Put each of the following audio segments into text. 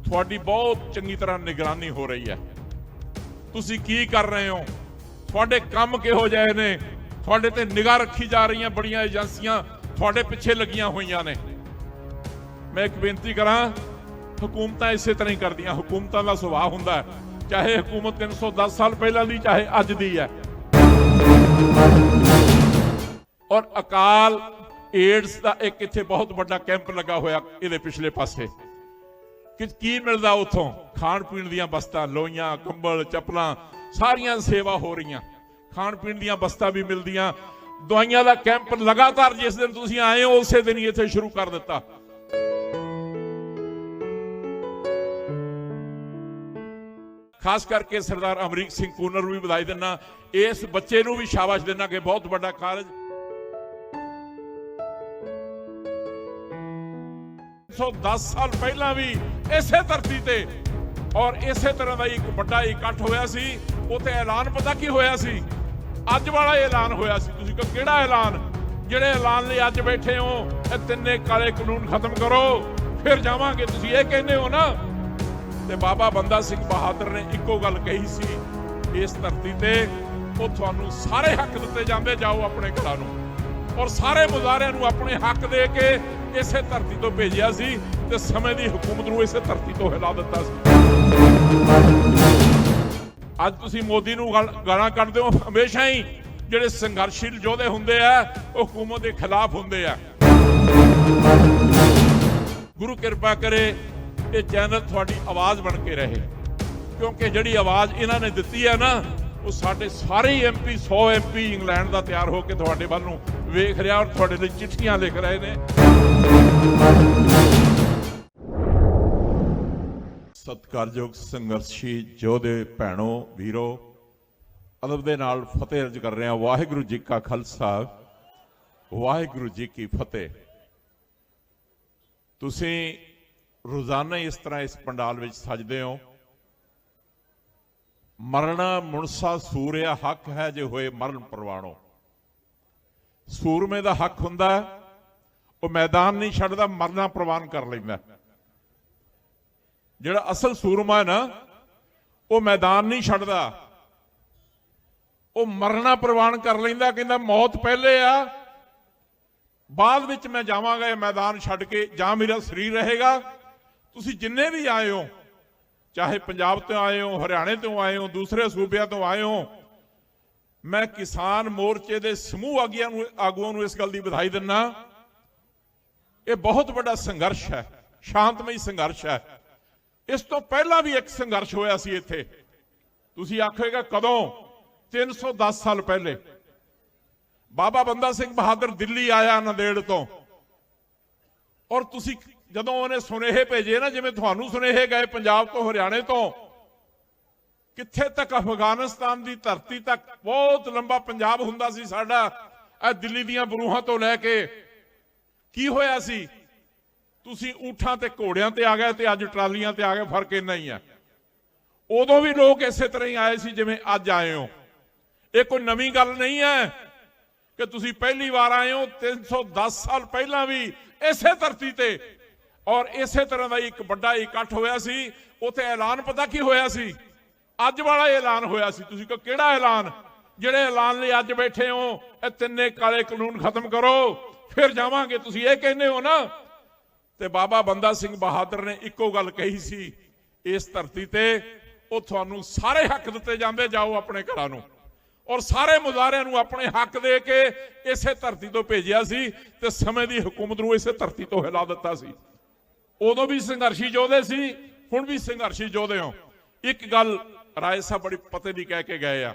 ਤੁਹਾਡੀ ਬਹੁਤ ਚੰਗੀ ਤਰ੍ਹਾਂ ਨਿਗਰਾਨੀ ਹੋ ਰਹੀ ਹੈ। ਤੁਸੀਂ ਕੀ ਕਰ ਰਹੇ ਹੋ, ਤੁਹਾਡੇ ਕੰਮ ਕਿਹੋ ਜਿਹੇ ਨੇ, ਤੁਹਾਡੇ ਤੇ ਨਿਗਾਹ ਰੱਖੀ ਜਾ ਰਹੀਆਂ ਬੜੀਆਂ ਏਜੰਸੀਆਂ ਤੁਹਾਡੇ ਪਿੱਛੇ ਲੱਗੀਆਂ ਹੋਈਆਂ ਨੇ। ਮੈਂ ਇੱਕ ਬੇਨਤੀ ਕਰਾਂ, हुकूमतां इसे तरह ही करदियां। हुकूमतां दा सुभाव हुंदा है, चाहे हुकूमत 310 साल पहला दी चाहे अज दी है। और अकाल एड्स का एक इत्थे बहुत बड़ा कैंप लगा होया इहदे पिछले पासे कि की मिलदा उत्थों, खाण पीण दीयां बस्तां, लोइयां, कंबल, चप्पलां सारियां सेवा हो रही, खाण पीण दीयां बस्तां भी मिलदियां, दवाइयां दा कैंप लगातार जिस दिन तुसीं आए हो उसे दिन ही इत्थे शुरू कर दिता। खास करके सरदार अमरीक सिंह कूनर भी बधाई देना, इस बच्चे नूं भी शाबाश देना कि बहुत बड़ा कॉलेज 110 साल पहला भी इसे धरती ते और इसे तरह का एक बड़ा इकट्ठ होया सी। उत्ते ऐलान पता की होया सी, अज वाला ऐलान होया सी। तुसीं कहो किहड़ा ऐलान? जिहड़े ऐलान लई अज बैठे हो, ये तिन्ने काले कानून खत्म करो फिर जावांगे, तुसीं ये कहंदे हो ना। ते बाबा बंदा सिंह बहादुर ने इक्को गल कही सी, इस धरती ते वो तुहानूं सारे हक दिते जांदे, जाओ अपने घरां नूं, और सारे मुजाहरिਆਂ ਨੂੰ अपने हक दे के इसे धरती तो भेजिया सी ते समय दी हुकूमत नूं इसे धरती तो हिला दिता सी। अज तुसीं मोदी नूं गालां कढदे हो, हमेशा ही जिहड़े संघर्षशील योधे हुंदे आ वो हुकूमत दे खिलाफ हुंदे आ। गुरु कृपा करे ये चैनल थोड़ी आवाज़ बन के रहे, क्योंकि जिहड़ी आवाज़ इन्हां ने दित्ती है ना, वो साडे सारे MP 100 MP इंग्लैंड का तैयार होकर तुहाडे वल नूं वेख रहा और तुहाडे लई चिट्ठियां लिख रहे ने। सत्कारयोग संघर्षी योधे भैणों वीरों, अदब दे नाल फतेह अर्ज कर रहे हैं। वाहिगुरू जी का खालसा, वाहिगुरू जी की फतेह। तुसीं रोजाना इस तरह इस पंडाल में सजदे हो। मरना मुनसा सूरिया हक है जे होए मरण परवाणो। सूरमे दा हक हुंदा, वो मैदान नहीं छड्डदा, मरना प्रवान कर लैंदा। जिहड़ा असल सूरमा है ना, वो मैदान नहीं छड्डदा, वो मरना प्रवान कर लैंदा। कहंदा मौत पहले आ, बाद विच मैं जावांगा मैदान छड्ड के, जां मेरा शरीर रहेगा। तुसीं जिन्ने भी आए हो, चाहे पंजाब तो आए हो, हरियाणे तो आए हो, दूसरे सूबिया तो आए हो, मैं किसान मोर्चे के समूह आगुआं नूं इस गल दी बधाई दिंदा। ये बहुत बड़ा संघर्ष है, शांतमई संघर्ष है। इस तो पहला भी एक संघर्ष होया सी इत्थे। तुसीं आखोगे कदों? 310 साल पहले बाबा बंदा सिंह बहादुर दिल्ली आया नांदेड़ तो, और तुसीं जदों उन्हें सुनेहे भेजे ना, जिवें तुहानूं सुनेहे गए पंजाब तो हरियाणे तो, कित्थे तक अफगानिस्तान की धरती तक बहुत लंबा पंजाब हुंदा सी साडा, दिल्ली दीयां बरूहां तो लैके की होया सी। तुसीं ऊठां ते घोड़ियां ते आ गए ते अज ट्रालियां ते आ गए, फर्क इन्ना ही है। उदों भी लोग इसे तरह ही आए सी जिवें अज आए हो। ये कोई नवीं गल नहीं है कि तुसीं पहली बार आए हो। 310 साल पहला भी इसे धरती ते और इसे तरह का एक बड़ा इकट्ठ होया सी। उत्थे ऐलान पता की होया सी, अज वाला ऐलान होया सी। तुसीं कहो किहड़ा ऐलान? जिहड़े ऐलान लई अज बैठे हो, ये तिन्ने काले कानून खत्म करो फिर जावांगे, तुसीं ये कहंदे हो ना। ते बाबा बंदा सिंह बहादुर ने इक्को गल कही सी, इस धरती ते वो तुहानूं सारे हक दिते जांदे, जाओ अपने घरां नूं, और सारे मुजाहरिਆਂ ਨੂੰ अपने हक दे के इसे धरती तो भेजिया सी ते समय दी हुकूमत नूं इसे धरती तो हिला दिता सी। उदों भी संघर्षी योधे सी, हुण भी संघर्षी योधे हो। एक गल राय साहब बड़ी पते दी कह के गए आ,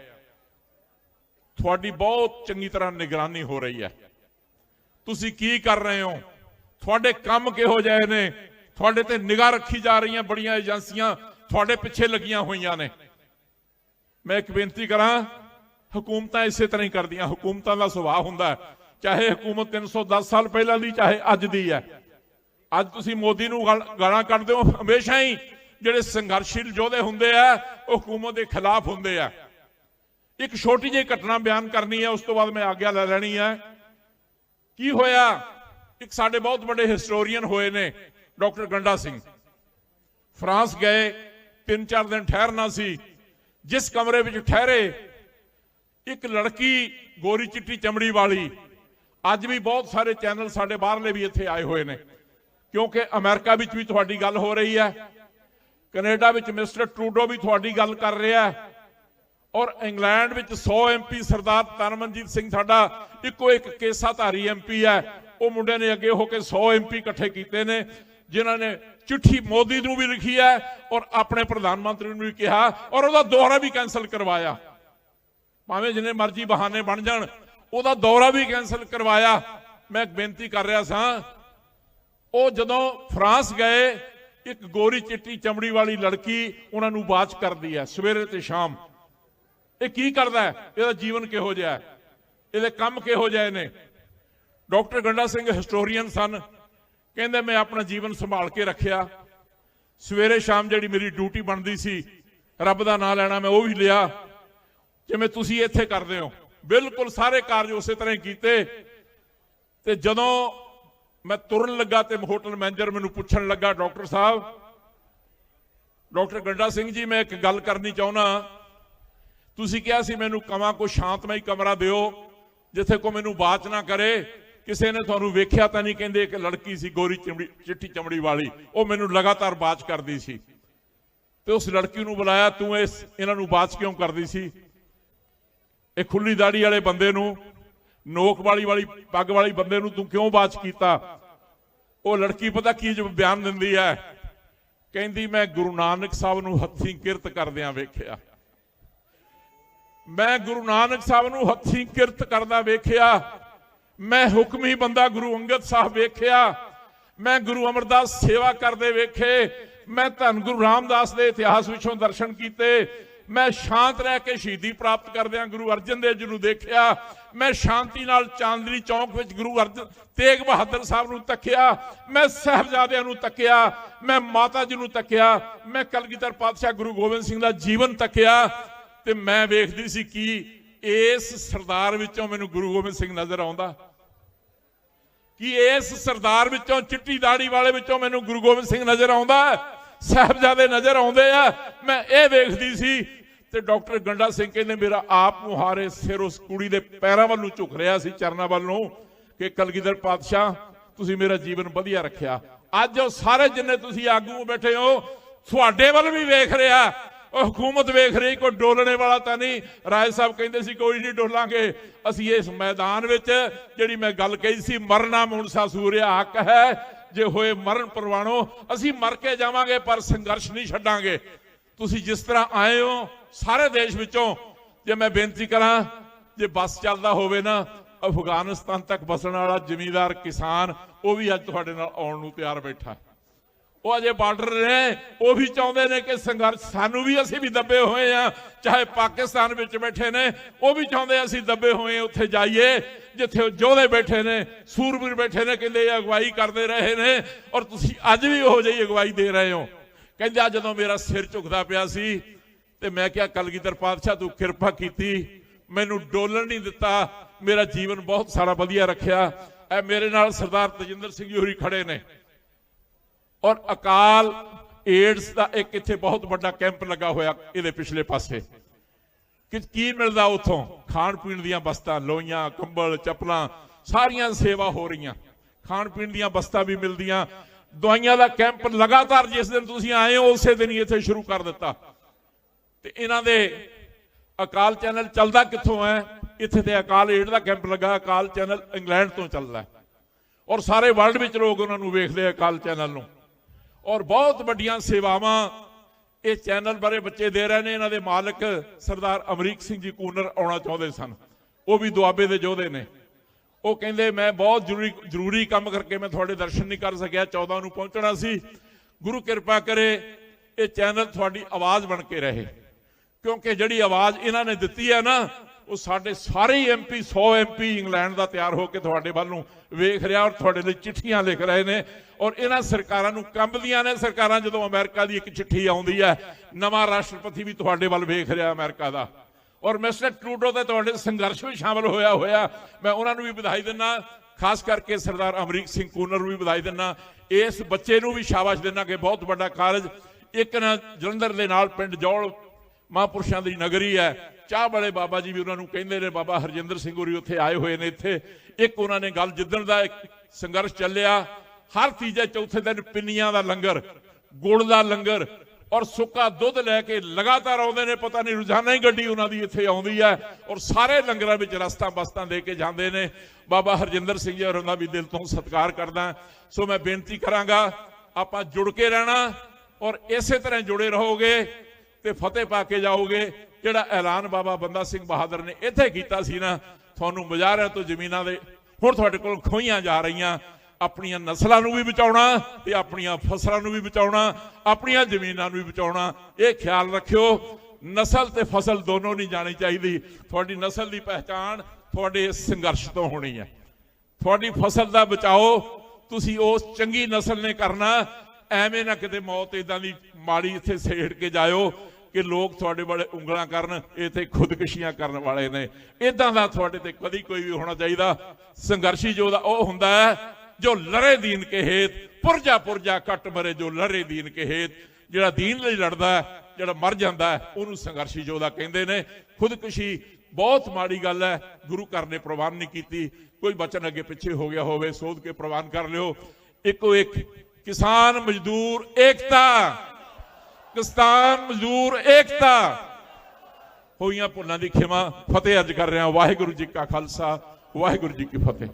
तुहाडी बहुत चंगी तरह निगरानी हो रही है। तुसीं की कर रहे हो, तुहाडे काम किहो जिहे ने, तुहाडे ते निगाह रखी जा रही बड़ियां एजेंसियां तुहाडे पिछे लगियां होईयां ने। मैं एक बेनती करां, हुकूमतां इसे तरह ही करदियां। हुकूमतां दा सुभाव हुंदा है, चाहे हुकूमत 310 साल पहला दी चाहे अज दी है। अज तुसीं मोदी नूं गालां कढदे हो, हमेशा ही जिहड़े संघर्षशील योधे हुंदे आ वो हुकूमत के खिलाफ हुंदे आ। एक छोटी जी घटना बयान करनी है, उस तो बाद मैं आग्या ले लैनी है। की होया, एक साडे बहुत बड़े हिस्टोरीयन होए ने डॉक्टर गंडा सिंह, फ्रांस गए, 3-4 दिन ठहरना सी। जिस कमरे में ठहरे, एक लड़की गोरी चिट्टी चमड़ी वाली, अज भी बहुत सारे चैनल साडे बाहरले भी इत्थे आए हुए ने, क्योंकि अमेरिका विच भी तुहाडी गल हो रही है, कनेडा विच मिस्टर ट्रूडो भी तुहाडी गल कर रहा है, और इंग्लैंड विच 100 MP सरदार तरनमनजीत सिंह साडा इको एक केसाधारी MP है। वो मुंडे ने अगे होकर 100 MP इकट्ठे किए ने, जिन्होंने चिट्ठी मोदी नूं भी लिखी है और अपने प्रधानमंत्री नूं भी कहा, और उसका दौरा भी कैंसल करवाया। भावें जिन्ने मर्जी बहाने बन जाण, उसका दौरा भी कैंसल करवाया। मैं बेनती कर रहा सा, वो जदों फ्रांस गए, एक गोरी चिट्टी चमड़ी वाली लड़की उन्होंने बाच कर दी है सवेरे ते शाम। ये की करदा है? इसदा जीवन किहो जिहा है, ਇਹਦੇ ਕੰਮ किहो ਜਿਹੇ ने। डॉक्टर गंडा सिंह हिस्टोरीयन सन, कहते मैं अपना जीवन संभाल के रखिया, सवेरे शाम जिहड़ी मेरी ड्यूटी बनती सी रब दा नाम लैना मैं वो भी लिया, जिवें तुसीं इत्थे करदे हो, बिल्कुल सारे कार्य उस तरह कीते। ते जदों मैं तुरन लगा तो होटल मैनेजर मैनूं पुछण लगा, डॉक्टर साहब, डॉक्टर गंडा सिंह जी मैं एक गल करनी चाहुंदा, तुसीं कहा सी मैनूं कवां कोई शांतमई कमरा दिओ जिथे को मैनूं बात ना करे, किसी ने तुहानूं वेख्या तां नहीं, कहंदे एक लड़की सी गोरी चिट्टी चमड़ी वाली, वो मैनूं लगातार बात करदी सी। ते उस लड़की नूं बुलाया, तूं इन्हां नूं बात क्यों करदी सी? एक खुली दाड़ी वाले बंदे नूं, नोक वाली पग वाली बंदे नूं तूं क्यों बात कीता? वो लड़की पता की जो बयान दिंदी है, कहंदी मैं गुरु नानक साहब नूं हत्थीं किरत करदिआं वेखिया, मैं गुरु नानक साहब नूं हत्थीं किरत करदा वेखिया, मैं हुक्मी बंदा गुरु अंगद साहब वेखिया, मैं गुरु अमरदास सेवा करदे वेखे, मैं धन गुरु रामदास के इतिहास विचों दर्शन किए, मैं शांत रह के शहीदी प्राप्त करदिआं गुरु अर्जन देव जी नूं देखिया, मैं शांति नाल चांदनी चौक विच गुरु अर्जन तेग बहादुर साहब नूं तकिया, मैं साहिबजादिआं नूं तकिया, मैं माता जी नूं तकिया, मैं कलगीधर पातशाह गुरु गोबिंद सिंह दा जीवन तकिया। ते मैं वेखदी सी कि इस सरदार विचों मैनूं गुरु गोबिंद सिंह नजर आउंदा, कि इस सरदार विचों चिट्टी दाड़ी वाले विचों मैनूं गुरु गोबिंद सिंह नजर आउंदा, साहिबजादे नजर आउंदे आ। मैं ये वेखदी सी ते डॉक्टर गंडा सिंह कहंदे मेरा आप मुहारे सिर उस कुड़ी दे पैरां वल्लों झुक रहा सी, चरनां वल्लों, कि कलगीधर पातशाह तुसीं मेरा जीवन वधिया रखिया। अज वो सारे जिन्ने तुसीं आगू बैठे हो, तुहाडे वल भी वेख रहा, हुकूमत वेख रही, कोई डोलने वाला तो नहीं। राय साहब कहते सी कोई नहीं डोलांगे, असी इस मैदान में जिहड़ी मैं गल कही सी, मरना मुनसा सूर्या हक है, जे होए मरण परवाणो, असी मर के जावांगे पर संघर्ष नहीं छड्डांगे। तुसी जिस तरह आए हो सारे देश विचों, जे मैं बेनती करा, जे बस चलदा होवे ना, अफगानिस्तान तक बसण वाला जमींदार किसान वो भी अज तुहाडे नाल आउण नूं तैयार बैठा। वो अजे बार्डर ने, वो भी चाहते हैं कि संघर्ष सानू भी, असी भी दबे हुए हैं, चाहे पाकिस्तान विच बैठे ने, वो भी चाहते हैं असी दबे हुए हैं, उत्थे जाइए जिथे जोधे बैठे ने, सूरबीर बैठे ने, कहते अगवाई करते रहे ने, और तुसी अज भी हो जी अगवाई दे रहे हो। कहते अज जदों मेरा सिर झुकदा पिया सी ते मैं क्या कलगीधर पातशाह तू किरपा कीती, मैनू डोलण नहीं दिता, मेरा जीवन बहुत सारा वधिया रखिया। ए मेरे नाल सरदार तजिंदर सिंह जी होरी खड़े ने, और अकाल एड्स का एक इत्थे बहुत बड़ा कैंप लगा होया इहदे पिछले पासे, कि की मिलदा उत्थों, खाण पीण दीयां बस्तां, लोइयां, कंबल, चप्पलां, सारियां सेवा हो रही, खाण पीण दीयां बस्तां भी मिलदियां, दवाइयां दा कैंप लगातार जिस दिन तुसीं आए हो उसे दिन ही इत्थे शुरू कर दिता। ते इन्हां दे अकाल चैनल चलदा कित्थों है? इत्थे ते अकाल एड दा कैंप लगा, अकाल चैनल इंग्लैंड तो चलदा है, और सारे वर्ल्ड विच लोग उन्हां नूं वेखदे अकाल चैनल नूं, और बहुत वड्डियां सेवावां ये चैनल बारे बच्चे दे रहे हैं। इन्हां दे मालक सरदार अमरीक सिंह जी कूनर आउणा चाहुंदे सन, वो भी दुआबे दे योधे ने। वो कहंदे मैं बहुत जरूरी काम करके मैं थोड़े दर्शन नहीं कर सकिया, 14 नूं पहुंचना सी, गुरु कृपा करे ये चैनल थोड़ी आवाज़ बन के रहे, क्योंकि जिहड़ी आवाज़ इन्हां ने दित्ती है ना, वो साडे सारे MP 100 MP इंग्लैंड का तैयार होकर तुहाडे वल नूं वेख रहा, और तुहाडे लई चिट्ठियां लिख रहे हैं, और इन्हां सरकारां नूं कंबदियां ने सरकारां। जदों अमेरिका की एक चिट्ठी आउंदी है, नवां राष्ट्रपति भी तुहाडे वल वेख रहा अमेरिका का, और मिस्टर ट्रूडो ते तुहाडे संघर्ष में शामिल होया। मैं उन्हां नूं भी बधाई दिंदा, खास करके सरदार अमरीक सिंह कूनर नूं भी बधाई दिंदा, इस बच्चे नूं भी शाबाश दिंदा कि बहुत बड़ा कारज ਇੱਕ ਨਾ ਜਲੰਧਰ ਦੇ ਨਾਲ ਪਿੰਡ ਜੌਲ ਮਹਾਂਪੁਰਸ਼ਾਂ ਦੀ ਨਗਰੀ ਹੈ, ਚਾਹ ਵਾਲੇ ਬਾਬਾ ਜੀ ਵੀ ਉਹਨਾਂ ਨੂੰ ਕਹਿੰਦੇ ਨੇ, ਬਾਬਾ ਹਰਜਿੰਦਰ ਸਿੰਘ ਹੋਰੀ ਉੱਥੇ ਆਏ ਹੋਏ ਨੇ। ਇੱਥੇ ਇੱਕ ਉਹਨਾਂ ਨੇ ਗੱਲ, ਜਿੱਦਣ ਦਾ ਸੰਘਰਸ਼ ਚੱਲਿਆ, ਹਰ ਤੀਜੇ ਚੌਥੇ ਦਿਨ ਪਿੰਨੀਆਂ ਦਾ ਲੰਗਰ, ਗੁੜ ਦਾ ਲੰਗਰ ਔਰ ਸੁੱਕਾ ਦੁੱਧ ਲੈ ਕੇ ਲਗਾਤਾਰ ਆਉਂਦੇ ਨੇ। ਪਤਾ ਨਹੀਂ ਰੋਜ਼ਾਨਾ ਹੀ ਗੱਡੀ ਉਹਨਾਂ ਦੀ ਇੱਥੇ ਆਉਂਦੀ ਹੈ ਔਰ ਸਾਰੇ ਲੰਗਰਾਂ ਵਿੱਚ ਰਸਤਾਂ ਬਸਤਾਂ ਦੇ ਕੇ ਜਾਂਦੇ ਨੇ। ਬਾਬਾ ਹਰਜਿੰਦਰ ਸਿੰਘ ਜੀ ਹੋਰਾਂ ਦਾ ਵੀ ਦਿਲ ਤੋਂ ਸਤਿਕਾਰ ਕਰਦਾ। ਸੋ ਮੈਂ ਬੇਨਤੀ ਕਰਾਂਗਾ, ਆਪਾਂ ਜੁੜ ਕੇ ਰਹਿਣਾ ਔਰ ਇਸੇ ਤਰ੍ਹਾਂ ਜੁੜੇ ਰਹੋਗੇ ਤੇ ਫਤਿਹ ਪਾ ਕੇ ਜਾਓਗੇ। ਜਿਹੜਾ ਐਲਾਨ ਬਾਬਾ ਬੰਦਾ ਸਿੰਘ ਬਹਾਦਰ ਨੇ ਇੱਥੇ ਕੀਤਾ ਸੀ ਨਾ, ਤੁਹਾਨੂੰ ਮੁਜ਼ਾਹਰਿਆਂ ਤੋਂ ਜ਼ਮੀਨਾਂ ਦੇ ਹੁਣ ਤੁਹਾਡੇ ਕੋਲ ਖੋਹੀਆਂ ਜਾ ਰਹੀਆਂ। ਆਪਣੀਆਂ ਨਸਲਾਂ ਨੂੰ ਵੀ ਬਚਾਉਣਾ ਤੇ ਆਪਣੀਆਂ ਫਸਲਾਂ ਨੂੰ ਵੀ ਬਚਾਉਣਾ, ਆਪਣੀਆਂ ਜ਼ਮੀਨਾਂ ਨੂੰ ਵੀ ਬਚਾਉਣਾ। ਇਹ ਖਿਆਲ ਰੱਖਿਓ, ਨਸਲ ਤੇ ਫਸਲ ਦੋਨੋਂ ਨਹੀਂ ਜਾਣੀ ਚਾਹੀਦੀ। ਤੁਹਾਡੀ ਨਸਲ ਦੀ ਪਹਿਚਾਣ ਤੁਹਾਡੇ ਇਸ ਸੰਘਰਸ਼ ਤੋਂ ਹੋਣੀ ਹੈ। ਤੁਹਾਡੀ ਫਸਲ ਦਾ ਬਚਾਓ ਤੁਸੀਂ ਉਸ ਚੰਗੀ ਨਸਲ ਨੇ ਕਰਨਾ। ਐਵੇਂ ਨਾ ਕਿਤੇ ਮੌਤ ਇਦਾਂ ਦੀ ਮਾੜੀ ਇੱਥੇ ਸੇੜ ਕੇ ਜਾਇਓ ਕਿ ਲੋਕ ਤੁਹਾਡੇ ਵਾਲੇ ਉਂਗਲਾਂ ਕਰਨ, ਇੱਥੇ ਖੁਦਕੁਸ਼ੀਆਂ ਕਰਨ ਵਾਲੇ ਨੇ। ਇਦਾਂ ਦਾ ਤੁਹਾਡੇ ਤੇ ਕਦੀ ਕੋਈ ਵੀ ਹੋਣਾ ਚਾਹੀਦਾ। ਸੰਘਰਸ਼ੀ ਯੋਧਾ ਉਹ ਹੁੰਦਾ ਹੈ ਜੋ ਲੜੇ ਦੀਨ ਕੇ ਹੇਤ, ਪੁਰਜਾ ਪੁਰਜਾ ਕੱਟ ਮਰੇ ਜੋ ਲੜੇ ਦੀਨ ਕੇ ਹੇਤ। ਜਿਹੜਾ ਦੀਨ ਲਈ ਲੜਦਾ ਹੈ, ਜਿਹੜਾ ਮਰ ਜਾਂਦਾ ਹੈ, ਉਹਨੂੰ ਸੰਘਰਸ਼ੀ ਯੋਧਾ ਕਹਿੰਦੇ ਨੇ। ਖੁਦਕੁਸ਼ੀ ਬਹੁਤ ਮਾੜੀ ਗੱਲ ਹੈ, ਗੁਰੂ ਘਰ ਨੇ ਪ੍ਰਵਾਨ ਨਹੀਂ ਕੀਤੀ। ਕੋਈ ਬਚਨ ਅੱਗੇ ਪਿੱਛੇ ਹੋ ਗਿਆ ਹੋਵੇ, ਸੋਧ ਕੇ ਪ੍ਰਵਾਨ ਕਰ ਲਿਓ। ਇੱਕੋ ਇੱਕ ਕਿਸਾਨ ਮਜ਼ਦੂਰ ਏਕਤਾ, ਕਿਸਾਨ ਮਜ਼ਦੂਰ ਏਕਤਾ। ਹੋਈਆਂ ਭੁੱਲਾਂ ਦੀ ਖਿਮਾ। ਫਤਿਹ ਅਰਜ ਕਰ ਰਿਹਾ। ਵਾਹਿਗੁਰੂ ਜੀ ਕਾ ਖਾਲਸਾ, ਵਾਹਿਗੁਰੂ ਜੀ ਕੀ ਫਤਿਹ।